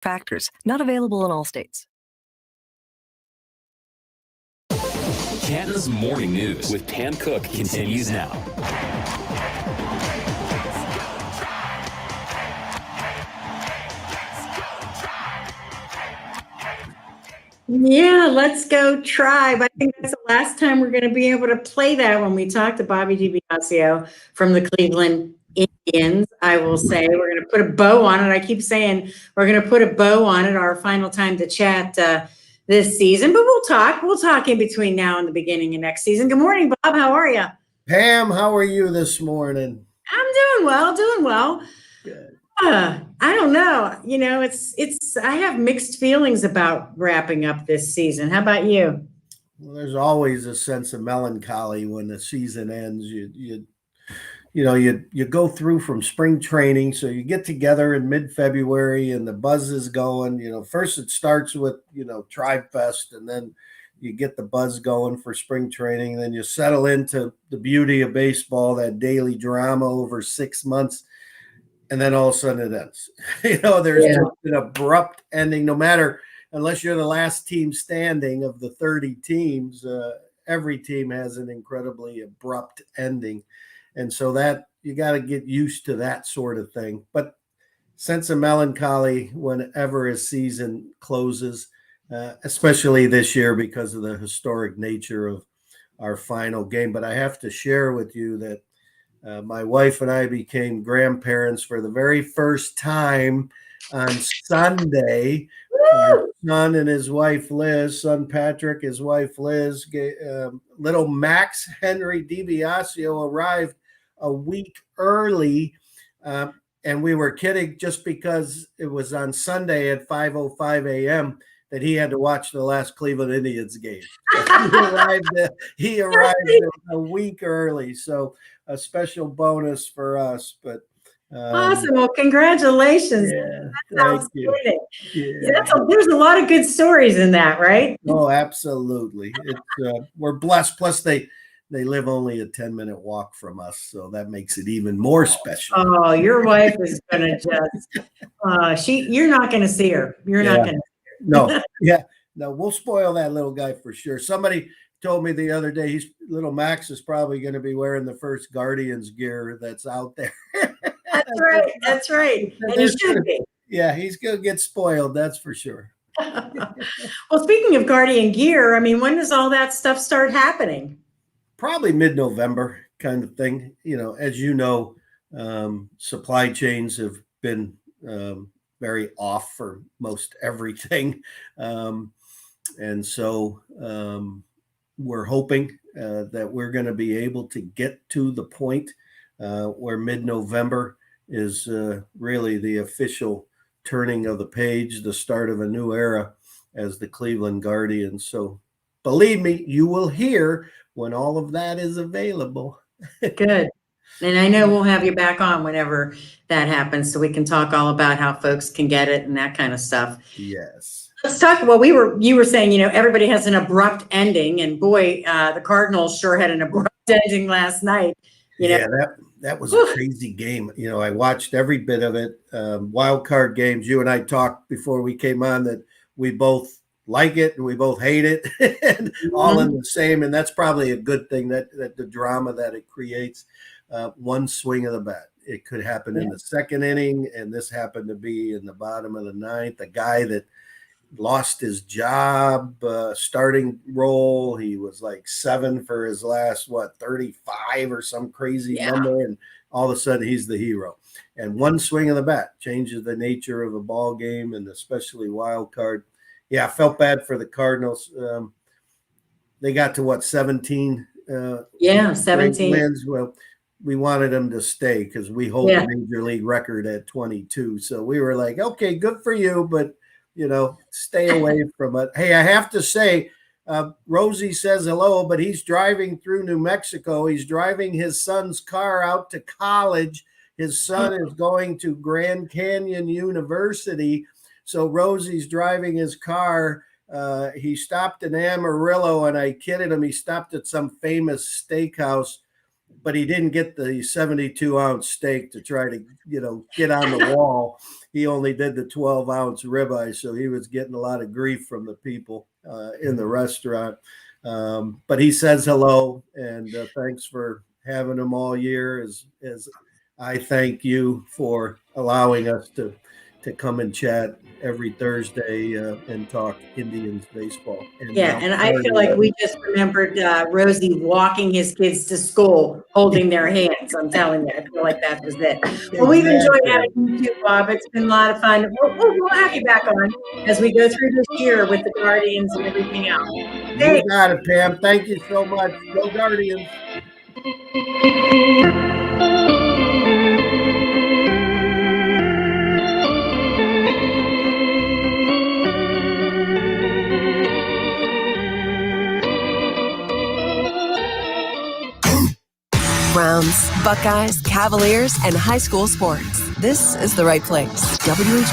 Factors. Not available in all states. Canada's Morning News with Pam Cook continues now. Yeah, let's go Tribe. I think that's the last time we're going to be able to play that when we talk to Bobby DiBiasio from the Cleveland Indians. I will say we're going to put a bow on it. I keep saying we're going to put a bow on it, our final time to chat this season. But we'll talk. We'll talk in between now and the beginning of next season. Good morning, Bob. How are you? Pam, how are you this morning? I'm doing well, doing well. Good. I don't know. You know, I have mixed feelings about wrapping up this season. How about you? Well, there's always a sense of melancholy when the season ends. You go through from spring training, so you get together in mid-February and the buzz is going. First it starts with, Tribe Fest, and then you get the buzz going for spring training. And then you settle into the beauty of baseball, that daily drama over 6 months. And then all of a sudden it ends. There's just an abrupt ending, unless you're the last team standing of the 30 teams, every team has an incredibly abrupt ending. And so that you got to get used to that sort of thing. But sense of melancholy whenever a season closes, especially this year because of the historic nature of our final game. But I have to share with you that my wife and I became grandparents for the very first time on Sunday. Our son and his wife, Liz, son Patrick, his wife, Liz, little Max Henry DiBiasio arrived a week early. And we were kidding just because it was on Sunday at 5:05 a.m. that he had to watch the last Cleveland Indians game. So he arrived a week early. So a special bonus for us. But awesome. Well, congratulations. Yeah, that sounds good. Yeah. There's a lot of good stories in that, right? Oh, absolutely. We're blessed. Plus, they live only a 10-minute walk from us, so that makes it even more special. Oh, your wife is gonna just you're not gonna see her. You're not gonna see her. No, we'll spoil that little guy for sure. Somebody told me the other day little Max is probably going to be wearing the first Guardians gear that's out there. That's right. And he should be. Yeah, he's going to get spoiled, that's for sure. Well, speaking of Guardian gear, I mean, when does all that stuff start happening? Probably mid-November kind of thing. As you know, supply chains have been very off for most everything. And so we're hoping that we're going to be able to get to the point where mid-November is really the official turning of the page, the start of a new era as the Cleveland Guardians. So believe me, you will hear when all of that is available. Good. And I know we'll have you back on whenever that happens so we can talk all about how folks can get it and that kind of stuff. Yes. Let's talk. Well, you were saying, everybody has an abrupt ending, and boy, the Cardinals sure had an abrupt ending last night. Yeah, that was a crazy game. I watched every bit of it. Wild card games. You and I talked before we came on that we both like it and we both hate it, and all in the same. And that's probably a good thing that the drama that it creates. One swing of the bat. It could happen in the second inning, and this happened to be in the bottom of the ninth. The guy that lost his job, starting role. He was like 7 for his last, 35 or some crazy number. And all of a sudden he's the hero. And one swing of the bat changes the nature of a ball game, and especially wild card. Yeah, I felt bad for the Cardinals. They got to 17? 17 wins. Well, we wanted them to stay because we hold the major league record at 22. So we were like, okay, good for you, but stay away from it. Hey, I have to say, Rosie says hello, but he's driving through New Mexico. He's driving his son's car out to college. His son is going to Grand Canyon University. So Rosie's driving his car. He stopped in Amarillo, and I kidded him. He stopped at some famous steakhouse but he didn't get the 72-ounce steak to try to, get on the wall. He only did the 12-ounce ribeye, so he was getting a lot of grief from the people in the restaurant. But he says hello, and thanks for having him all year. As I thank you for allowing us to come and chat every Thursday and talk Indians baseball. And I feel like we just remembered Rosie walking his kids to school, holding their hands. I'm telling you, I feel like that was it. Well, we've enjoyed having you too, Bob. It's been a lot of fun. We'll have you back on as we go through this year with the Guardians and everything else. You got it, Pam. Thank you so much. Go Guardians. Browns, Buckeyes, Cavaliers, and high school sports. This is the right place. WHB